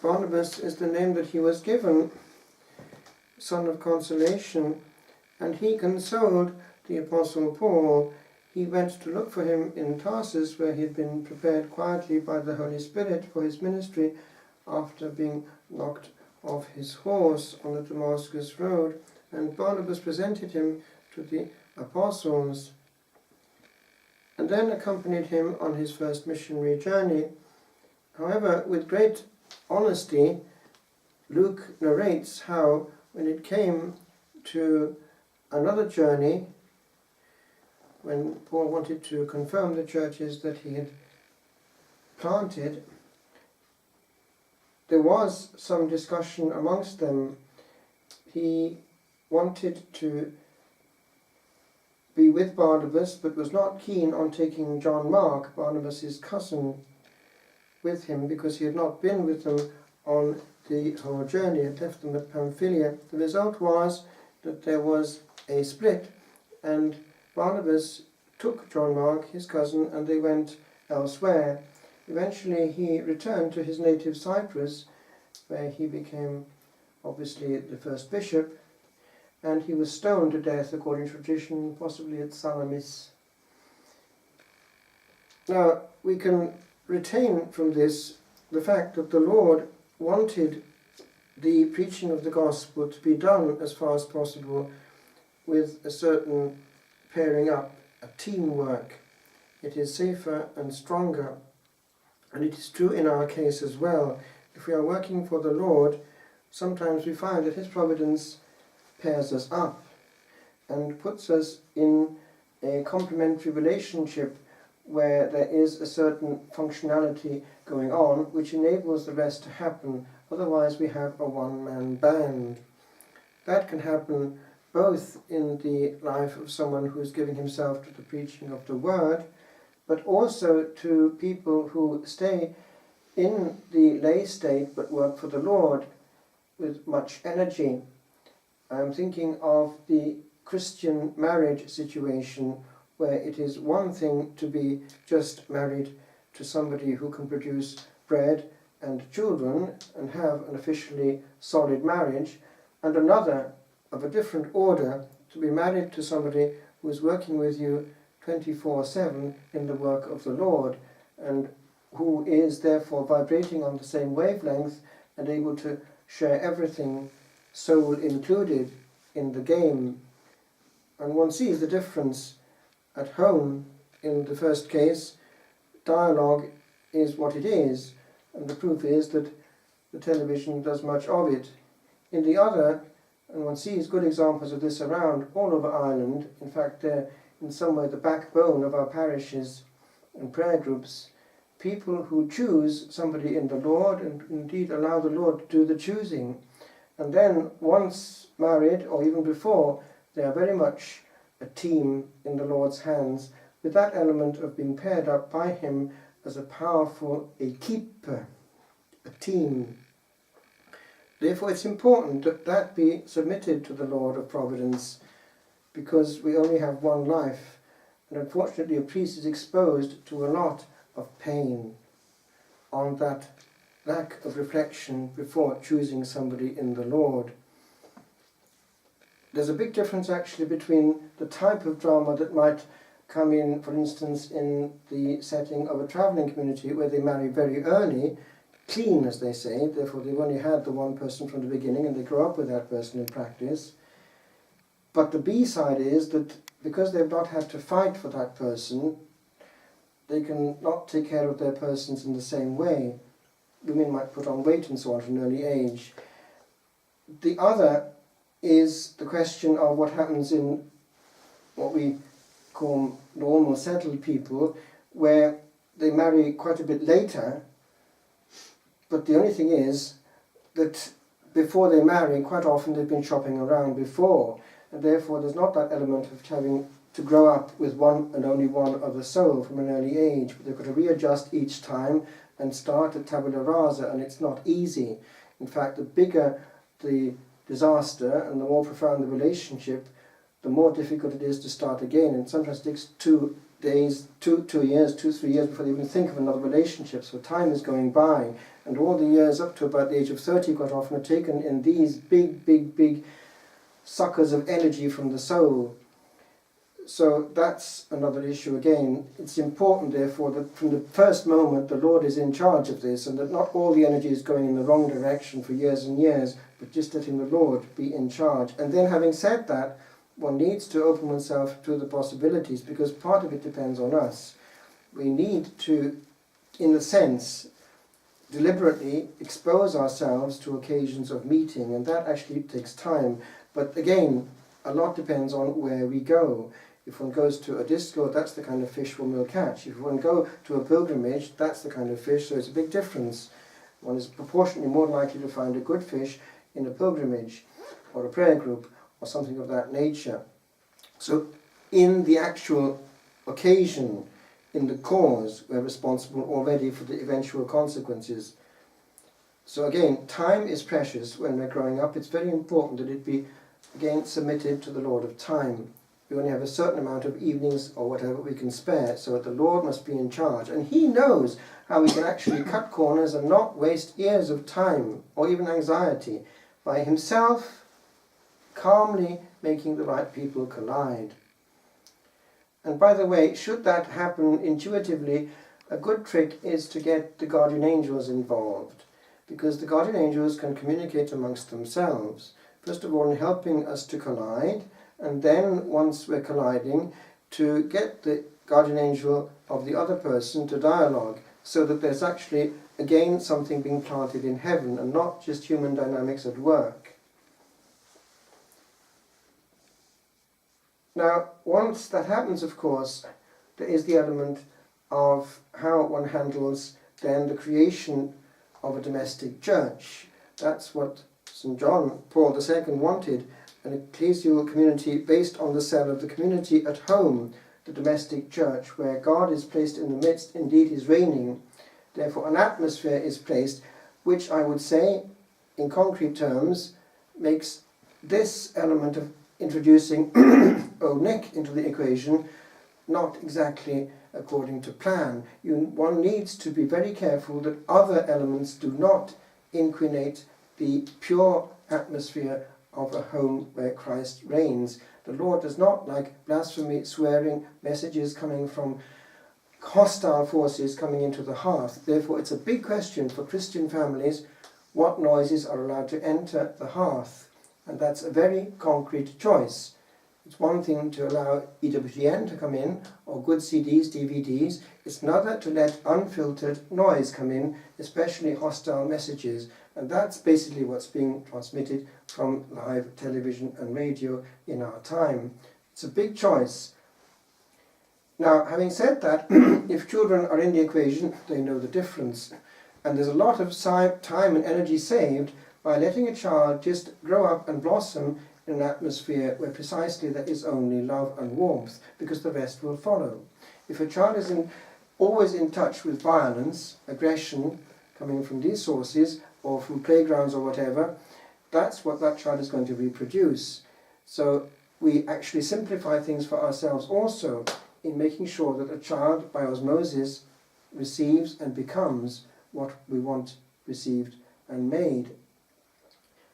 Barnabas is the name that he was given, son of consolation, and he consoled the Apostle Paul. He went to look for him in Tarsus, where he had been prepared quietly by the Holy Spirit for his ministry after being knocked off his horse on the Damascus road, and Barnabas presented him to the apostles and then accompanied him on his first missionary journey. However, with great honesty, Luke narrates how, when it came to another journey, when Paul wanted to confirm the churches that he had planted, there was some discussion amongst them. He wanted to be with Barnabas, but was not keen on taking John Mark, Barnabas' cousin, with him, because he had not been with them on the whole journey, had left them at Pamphylia. The result was that there was a split, and Barnabas took John Mark, his cousin, and they went elsewhere. Eventually he returned to his native Cyprus, where he became obviously the first bishop, and he was stoned to death according to tradition, possibly at Salamis. Now, we can retain from this the fact that the Lord wanted the preaching of the gospel to be done as far as possible with a certain pairing up, a teamwork. It is safer and stronger, and it is true in our case as well. If we are working for the Lord, sometimes we find that His providence pairs us up and puts us in a complementary relationship where there is a certain functionality going on which enables the rest to happen. Otherwise we have a one-man band. That can happen both in the life of someone who is giving himself to the preaching of the word, but also to people who stay in the lay state but work for the Lord with much energy. I'm thinking of the Christian marriage situation, where it is one thing to be just married to somebody who can produce bread and children and have an officially solid marriage, and another of a different order to be married to somebody who is working with you 24/7 in the work of the Lord, and who is therefore vibrating on the same wavelength and able to share everything, soul included, in the game. And one sees the difference at home. In the first case, dialogue is what it is, and the proof is that the television does much of it. In the other, and one sees good examples of this around all over Ireland, in fact they're in some way the backbone of our parishes and prayer groups, people who choose somebody in the Lord and indeed allow the Lord to do the choosing. And then once married, or even before, they are very much a team in the Lord's hands, with that element of being paired up by Him as a powerful keeper, a team. Therefore it's important that that be submitted to the Lord of Providence, because we only have one life, and unfortunately a priest is exposed to a lot of pain on that lack of reflection before choosing somebody in the Lord. There's a big difference actually between the type of drama that might come in, for instance, in the setting of a travelling community where they marry very early, clean as they say, therefore they've only had the one person from the beginning and they grow up with that person in practice. But the B side is that because they've not had to fight for that person, they can not take care of their persons in the same way. Women might put on weight and so on at an early age. The other is the question of what happens in what we call normal settled people, where they marry quite a bit later, but the only thing is that before they marry, quite often they've been shopping around before, and therefore there's not that element of having to grow up with one and only one other soul from an early age, but they've got to readjust each time and start at tabula rasa, and it's not easy. In fact, the bigger the disaster and the more profound the relationship, the more difficult it is to start again, and sometimes it takes 2 days, 2 years, 3 years before they even think of another relationship. So time is going by, and all the years up to about the age of 30 quite often are taken in these big suckers of energy from the soul. So that's another issue again. It's important, therefore, that from the first moment the Lord is in charge of this, and that not all the energy is going in the wrong direction for years and years, but just letting the Lord be in charge. And then, having said that, one needs to open oneself to the possibilities, because part of it depends on us. We need to, in a sense, deliberately expose ourselves to occasions of meeting, and that actually takes time. But again, a lot depends on where we go. If one goes to a disco, that's the kind of fish one will catch. If one go to a pilgrimage, that's the kind of fish, so it's a big difference. One is proportionately more likely to find a good fish in a pilgrimage or a prayer group or something of that nature. So in the actual occasion, in the cause, we're responsible already for the eventual consequences. So again, time is precious when we're growing up. It's very important that it be, again, submitted to the Lord of time. We only have a certain amount of evenings or whatever we can spare, so the Lord must be in charge. And He knows how we can actually cut corners and not waste years of time or even anxiety by Himself calmly making the right people collide. And by the way, should that happen intuitively, a good trick is to get the guardian angels involved, because the guardian angels can communicate amongst themselves. First of all, in helping us to collide, and then, once we're colliding, to get the guardian angel of the other person to dialogue, so that there's actually, again, something being planted in heaven, and not just human dynamics at work. Now, once that happens, of course, there is the element of how one handles then the creation of a domestic church. That's what St. John Paul II wanted, an ecclesial community based on the cell of the community at home, the domestic church, where God is placed in the midst, indeed is reigning. Therefore an atmosphere is placed, which I would say, in concrete terms, makes this element of introducing Old Nick into the equation not exactly according to plan. One needs to be very careful that other elements do not inquinate the pure atmosphere of a home where Christ reigns. The Lord does not like blasphemy, swearing, messages coming from hostile forces coming into the hearth. Therefore it's a big question for Christian families what noises are allowed to enter the hearth. And that's a very concrete choice. It's one thing to allow EWTN to come in, or good CDs, DVDs. It's another to let unfiltered noise come in, especially hostile messages. And that's basically what's being transmitted from live television and radio in our time. It's a big choice. Now, having said that, if children are in the equation, they know the difference. And there's a lot of time and energy saved by letting a child just grow up and blossom in an atmosphere where precisely there is only love and warmth, because the rest will follow. If a child is always in touch with violence, aggression, coming from these sources, or from playgrounds or whatever, that's what that child is going to reproduce. So we actually simplify things for ourselves also in making sure that a child, by osmosis, receives and becomes what we want received and made.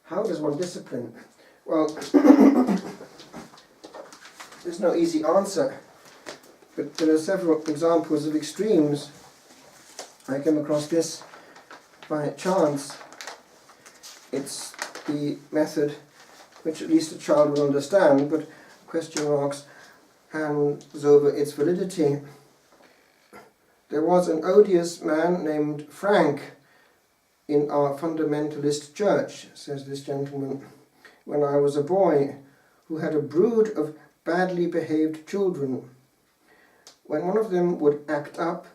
How does one discipline? Well, there's no easy answer, but there are several examples of extremes. I came across this by chance. It's the method which at least a child will understand, but question marks hangs over its validity. There was an odious man named Frank in our fundamentalist church, says this gentleman, when I was a boy, who had a brood of badly behaved children. When one of them would act up,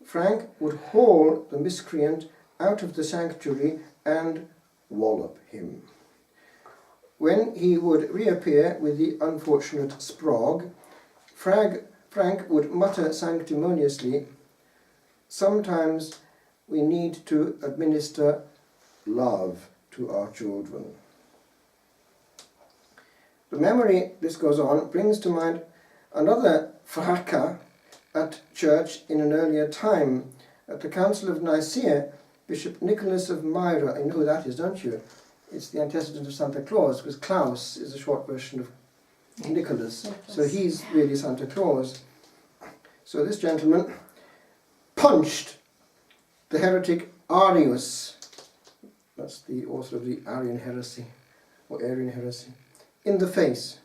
Frank would haul the miscreant out of the sanctuary and wallop him. When he would reappear with the unfortunate sprog, Frank would mutter sanctimoniously, "Sometimes we need to administer love to our children." The memory, this goes on, brings to mind another fracas at church in an earlier time. At the Council of Nicaea, Bishop Nicholas of Myra, you know who that is, don't you? It's the antecedent of Santa Claus, because Klaus is a short version of Nicholas. So he's really Santa Claus. So this gentleman punched the heretic Arius, that's the author of the Arian heresy, or Arian heresy, in the face.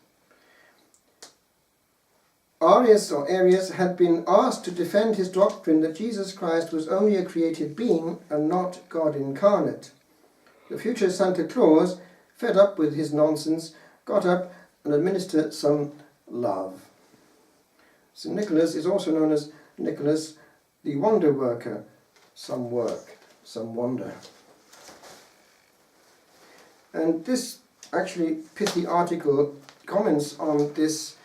Arius had been asked to defend his doctrine that Jesus Christ was only a created being and not God incarnate. The future Santa Claus, fed up with his nonsense, got up and administered some love. St. Nicholas is also known as Nicholas the Wonder Worker, some work, some wonder. And this actually pithy article comments on this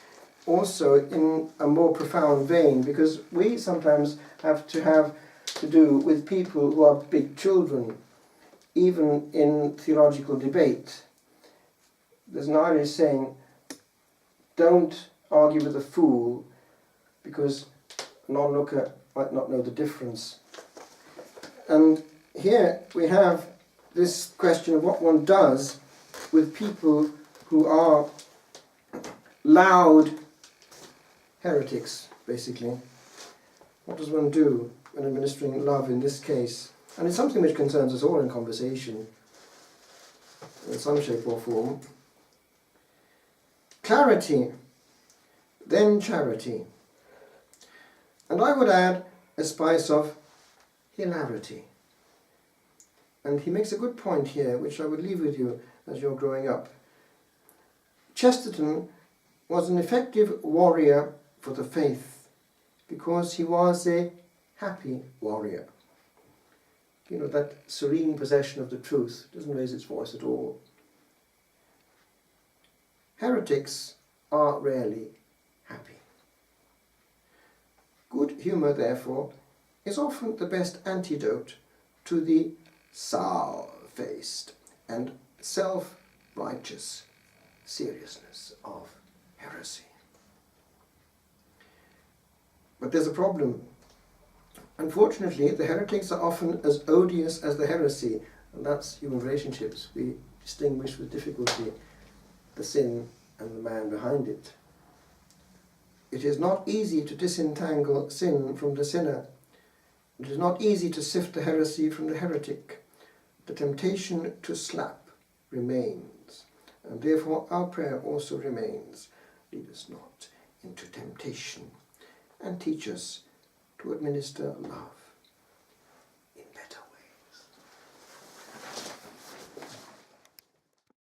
also in a more profound vein, because we sometimes have to do with people who are big children, even in theological debate. There's an Irish saying, don't argue with a fool, because an onlooker might not know the difference. And here we have this question of what one does with people who are loud heretics, basically. What does one do when administering love in this case? And it's something which concerns us all in conversation, in some shape or form. Clarity, then charity. And I would add a spice of hilarity. And he makes a good point here, which I would leave with you as you're growing up. Chesterton was an effective warrior for the faith because he was a happy warrior. You know, that serene possession of the truth doesn't raise its voice at all. Heretics are rarely happy. Good humour, therefore, is often the best antidote to the sour-faced and self-righteous seriousness of heresy. But there's a problem. Unfortunately, the heretics are often as odious as the heresy, and that's human relationships. We distinguish with difficulty the sin and the man behind it. It is not easy to disentangle sin from the sinner. It is not easy to sift the heresy from the heretic. The temptation to slap remains, and therefore our prayer also remains. Lead us not into temptation, and teach us to administer love.